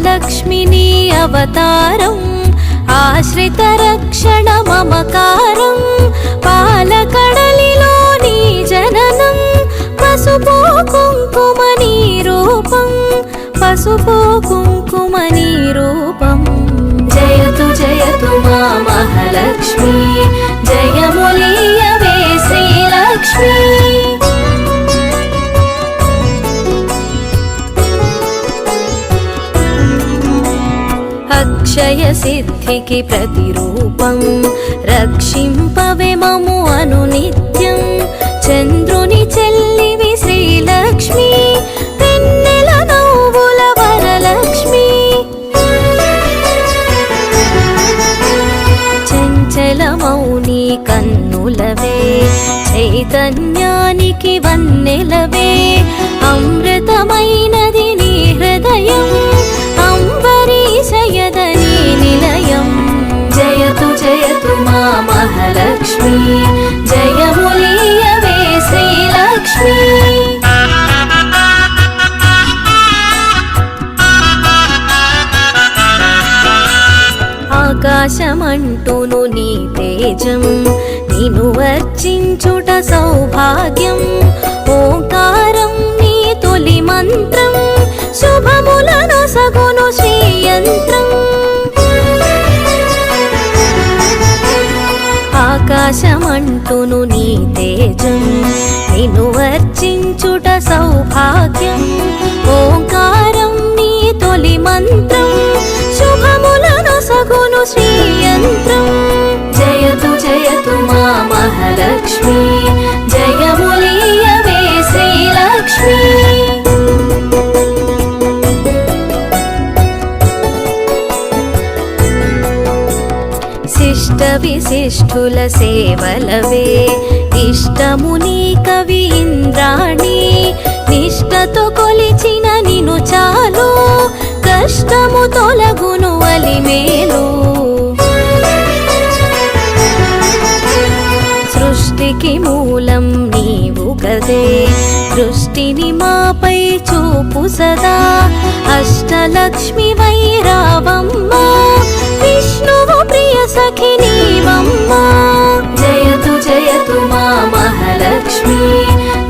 లక్ష్మిని అవతారం ఆశ్రిత రక్షణ మమకారం పాలకడలిలో నీ జననం పసుపు కుంకుమని రూపం పసుపు కుంకుమని రూపం జయతు జయతు మా మహాలక్ష్మి జయములీయవే శ్రీలక్ష్మి అక్షయ సిద్ధికి ప్రతిరూపం రక్షింపవే మము అనునిత్యం చంద్రుని చెల్లివి శ్రీలక్ష్మి వెన్నెల నవ్వుల వరలక్ష్మి చంచలమౌని కన్నులవే చైతన్యానికి వన్నెలవే అమృతమైనది నీ హృదయం అంబరీషయదని నిలయం జయతు జయతు మా మహాలక్ష్మి జయములీయవే శ్రీలక్ష్మి ఆకాశమంటును నీ తేజం నిను వర్చించుట సౌభాగ్యం ఓంకారం నీ తొలి మంత్రం శుభములను సగును శ్రీయంత్రం ఆకాశమంటును నీ తేజం నిను వర్చించుట సౌభాగ్యం ఓంకారం నీ తొలి మంత్రం శుభములను సగును శ్రీయంత్రం జయతు జయతు మా మహాలక్ష్మి జయములీయవే శ్రీలక్ష్మి శిష్ట విశిష్ఠుల సేవలవే ఇష్టముని కవి ఇంద్రాణి నిష్టతో కొలిచిన నిను చాలు కష్టము తొలగును అలిమేలు సృష్టికి మూలం నీవు గదే దృష్టిని మాపై చూపు సదా అష్టలక్ష్మి వైరావమ్మ విష్ణువు ప్రియ సఖి నీవమ్మ జయతు జయతు మా మహాలక్ష్మి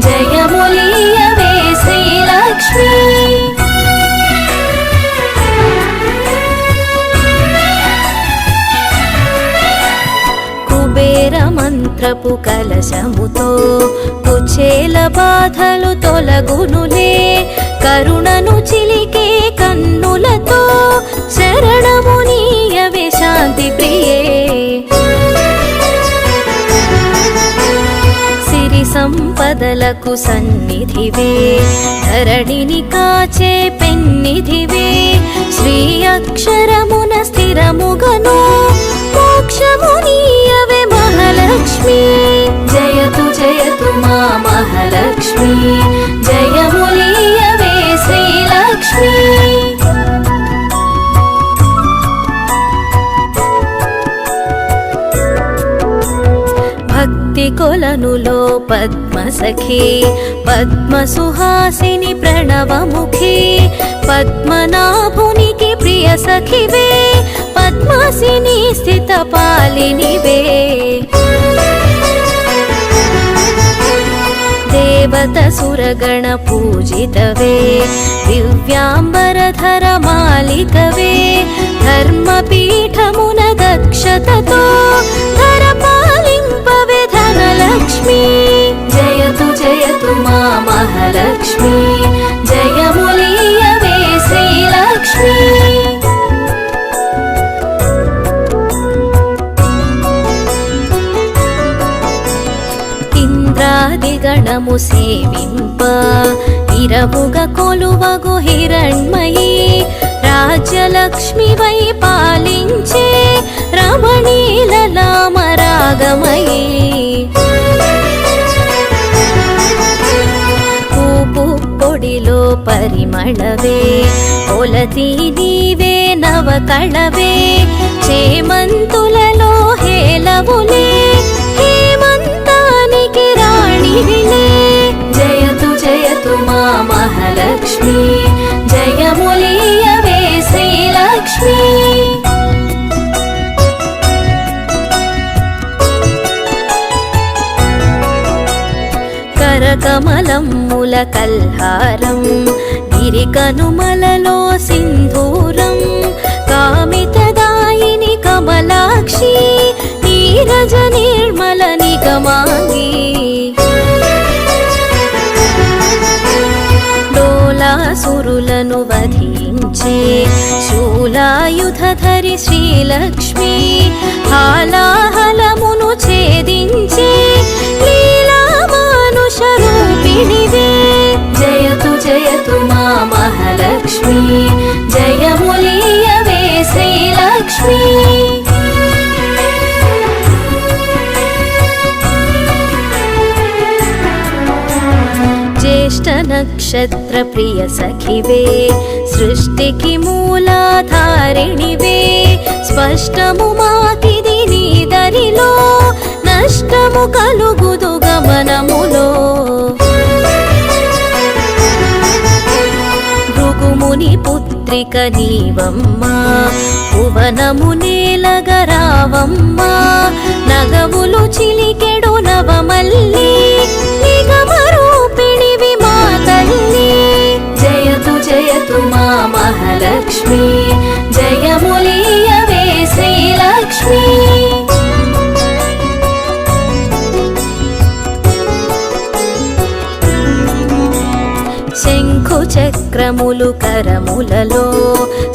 జయములీయవే శ్రీలక్ష్మి కుబేర మంత్రపు కలశముతో కుచేల బాధలు తొలగునులే కరుణను చిలికే కన్నులతో శరణము నీయవే శాంతి ప్రియే సిరి సంపదలకు సన్నిధివే ధరణిని కాచే పెన్నిధివే శ్రీ అక్షరమున స్థిరముగను మోక్షము నీయవే మహాలక్ష్మి జయతు జయతు మా మహాలక్ష్మి జయములీయవే శ్రీలక్ష్మి భక్తి కొలనులో పద్మసఖి పద్మసుహాసిని ప్రణవముఖి పద్మనాభునికి ప్రియ సఖివే పద్మాసిని స్థిత పాలినివే దేవత సురగణ పూజితవే దివ్యాంబరధర మాలికవే ధర్మపీఠమున దక్షతతో ధర పాలింపవే ధనలక్ష్మి జయతు జయతు మా మహాలక్ష్మి జయములీయవే శ్రీలక్ష్మి ఇంద్రాదిగణము సేవింప ఇరవుగా కొలువగు హిరణ్మయీ రాజ్యలక్ష్మి వై పాలించే రమణీలలామరాగమయీ పూపు పొడిలో పరిమళవే పొలతి నీవే నవ కళవే చేమంతులలో హేలవులే హేమంతానికి రాణివిలే జయతు జయతు మా మహాలక్ష్మి జయములీయవే శ్రీలక్ష్మి కరకమలమ్ముల కల్హారం గిరికనుమలలో సింధూరం కామితదాయిని కమలాక్షి నీరజ నిర్మల నిగమాంగి డోలాసురులను వధించే శూలాయుధధరి శ్రీలక్ష్మి హాలాహలమును ఛేదించే లీలామానుషరూపిణివే జయతు జయతు మా మహాలక్ష్మి జయములీయవే శ్రీలక్ష్మి జ్యేష్ఠ నక్షత్ర ప్రియ సఖివే సృష్టికి మూలాధారిణివే స్పష్టము మాకిది నీ దరిలో నష్టము కలుగుదు గమనములో భృగుముని పుత్రిక నీవమ్మా భువనము నేలగరావమ్మా నగవులు చిలికెడు నవమల్లి నిగమరూపిణివి మా తల్లి జయతు జయతు మా మహాలక్ష్మి జయములీయవే శ్రీలక్ష్మి శంఖు చక్రములు కరములలో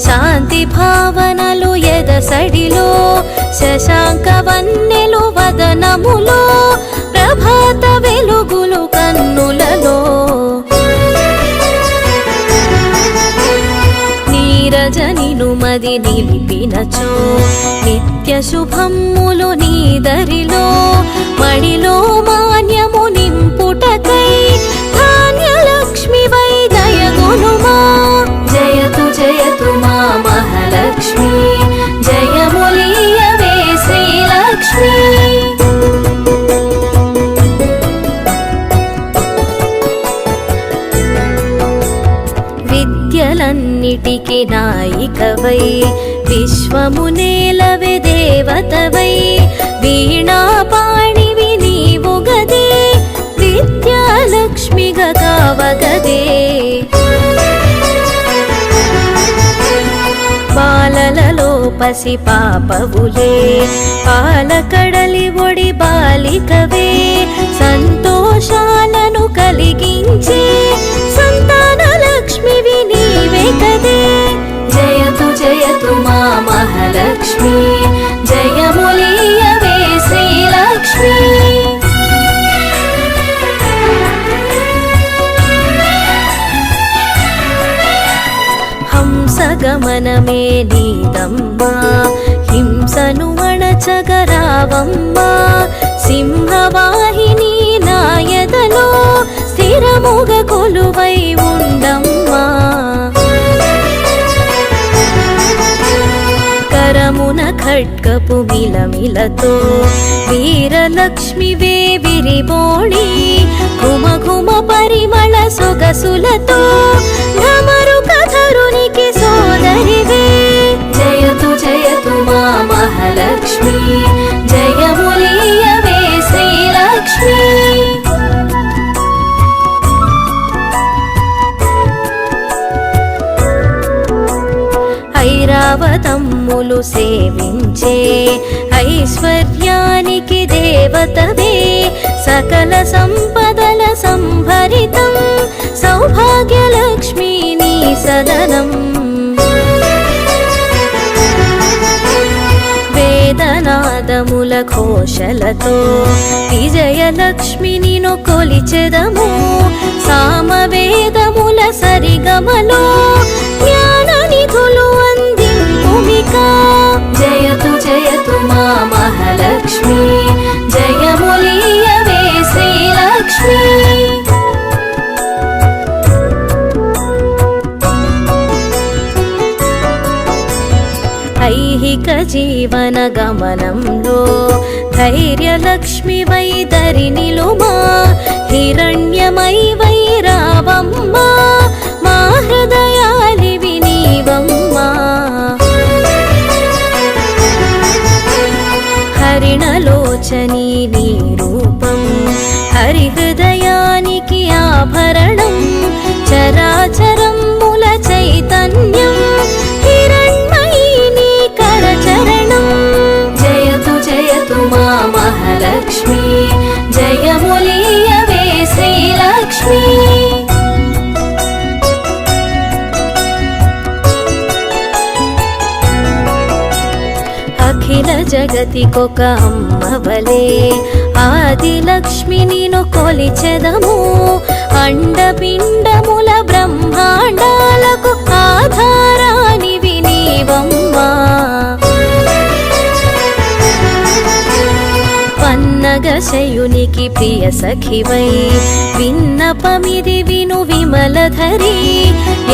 శాంతి భావనలు ఎదసడిలో శశాంక వన్నెలు వదనములో ప్రభాత వెలుగులు కన్నులలో నీరజనిను మది నిలిపినచో నిత్య శుభమ్ములు నీదరిలో మణిలో మాన్యము నింపుటకై ధాన్యలక్ష్మి వై దయగునుమా జయతు జయతు మా మహాలక్ష్మి జయములీయవే శ్రీలక్ష్మి విద్యలన్నిటికి నాయికవై విశ్వము నేలవే దేవతవై వీణాపాణివి నీవు గదే విద్యాలక్ష్మిగా కావగదే బాలలలో పసి పాపవులే పాలకడలి ఒడి బాలికవే సంతోషాలను కలిగించే సంతాన లక్ష్మివి నీవే కదే జయతు జయతు మా మహాలక్ష్మి జయములీయవే శ్రీలక్ష్మి హంసగమనమే నీదమ్మా హింసను అణచగరావమ్మా సింహవాహిని నాయదలో స్థిరముగ కొలువై ఉండమ్మా కరమున ఖడ్గపు మిలమిలతో వీరలక్ష్మివే విరిబోణి ఘుమ ఘుమ పరిమళ సొగసులతో ధమరుకధరునికి సోదరివే జయతు జయతు మా మహాలక్ష్మి జయములీయవే శ్రీలక్ష్మి ఐరావతమ్ములు సేవించే ఐశ్వర్యానికి దేవతవే సకల సంపదల సంభరితం సౌభాగ్యలక్ష్మి నీ సదనం వేదనాదముల ఘోషలతో విజయలక్ష్మిని కొలిచెదము సామవేదముల సరిగమలో జ్ఞాన నిధులు అందింపుమికా జయతు జయతు మా మహాలక్ష్మి జయములీయవే శ్రీలక్ష్మి ఐహిక జీవన గమనంలో ధైర్యలక్ష్మి వై దరి నిలుమా హిరణ్యమై వై రావమ్మా మా హృదయాలివి నీవమ్మా హరిణలోచని నీ రూపం హరిహృదయానికి ఆభరణం చరాచరముల చైతన్యం హిరణ్మయీ నీ కరచరణం జయతు జయతు మా మహాలక్ష్మి జయములీయవే శ్రీలక్ష్మి అఖిల జగతికొక అమ్మవలే ఆదిలక్ష్మి నిను కొలిచెదము అండపిండముల బ్రహ్మాండాలకు ఆధారానివి నీవమ్మా పన్నగశయునికి ప్రియ సఖివై విన్నపమిది విను విమలధరి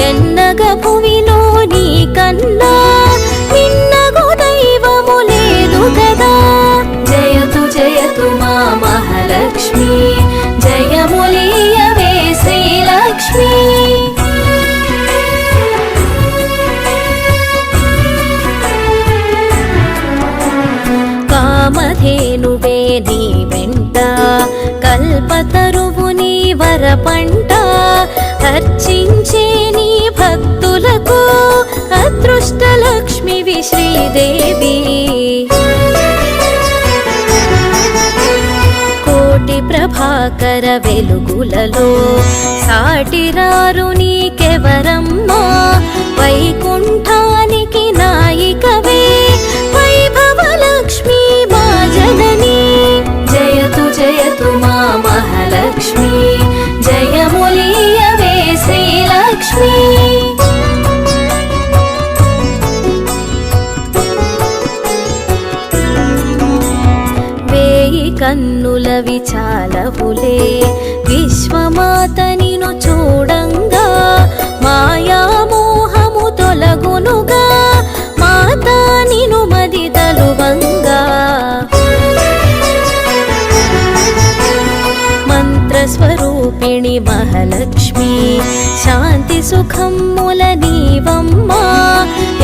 ఎన్నగ భువిలో నీ కన్నా నిన్నగు దైవము లేదు కదా జయతు జయతు మా మహాలక్ష్మి జయములీయవే శ్రీలక్ష్మి కామధేనువే నీ వెంట కల్పతరువు నీ వరపంట అర్చించే నీ భక్తులకు అదృష్టలక్ష్మివి శ్రీదేవి కోటి ప్రభాకర వెలుగులలో సాటిరారు నీకెవరమ్మా వైకుంఠానికి నాయికవే వైభవలక్ష్మి మా జనని జయతు జయతు మా మహాలక్ష్మి జయములీయవే శ్రీలక్ష్మి వేయి కన్నుల విచాలవులే విశ్వమాత నిను చూడంగా మాయామోహము తొలగునుగా మాతా నిను మది తలువంగా మంత్రస్వరూపిణి మహాలక్ష్మి శాంతి సుఖముల నీవమ్మా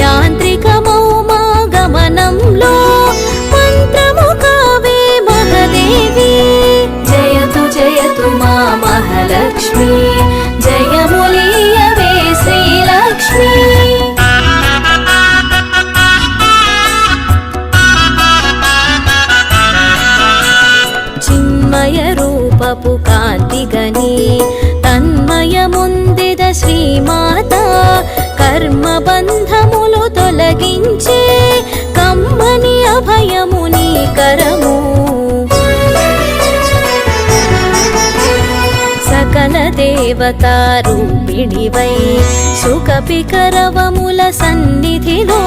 యాంత్రికమౌ మా గమనంలో మంత్రము కావే మహదేవి జయతు జయతు మా మహాలక్ష్మి జయములీయవే శ్రీలక్ష్మి చిన్మయ రూపపు కాంతిగని తన్మయముందిద శ్రీమాత కర్మబంధములు తొలగించే కమ్మని అభయము నీ కరము సకల దేవతా రూపిణివై సుఖపికరవముల సన్నిధిలో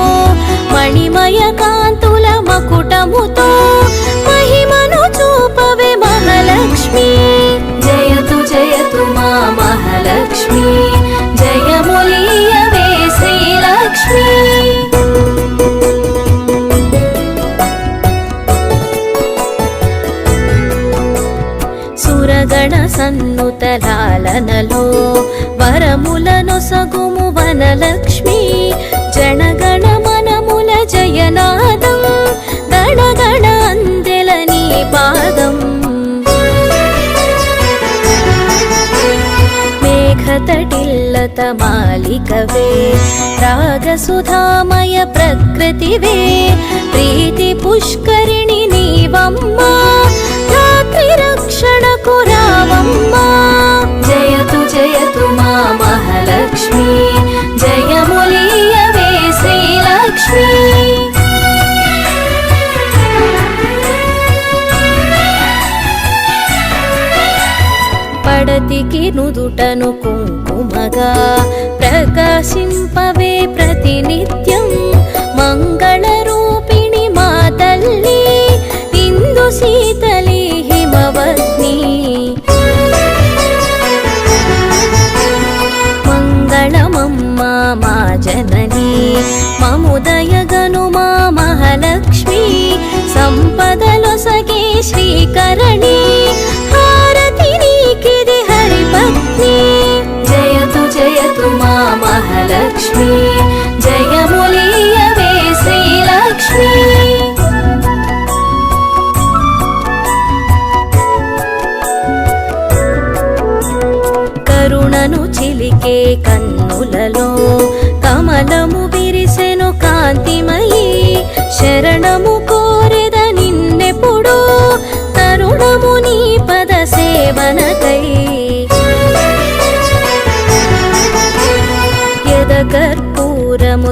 మణిమయ కాంతుల మకుటముతో మహిమను చూపవే మహాలక్ష్మి జయతు జయతు మా మహాలక్ష్మి జయములీయవే శ్రీలక్ష్మి సురగణ సన్నుతలాలనలో వరములను సగుము వనలక్ష్మి జనగణ మనముల జయనాదం గణగణ అందెల నీ పాదం మేఘతటిల్లత మాలికవే రాగసుధామయ ప్రకృతివే ప్రీతి పుష్కరిణి నీవమ్మా రాత్రి రక్షణకు రావమ్మా జయతు జయతు మా మహాలక్ష్మి జయములీయవే శ్రీలక్ష్మి పడతికి నుదుటను కుంకుమగా ప్రకాశింపవే ప్రతినిత్యం మంగళ రూపిణి మా తల్లి ఇందు శీతలి హిమవత్ని మంగళమమ్మ మా జనని మముదయగను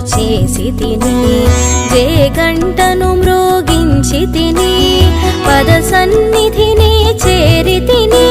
చేసి తిని జయగంటను మ్రోగించి తిని పద సన్నిధిని చేరి తిని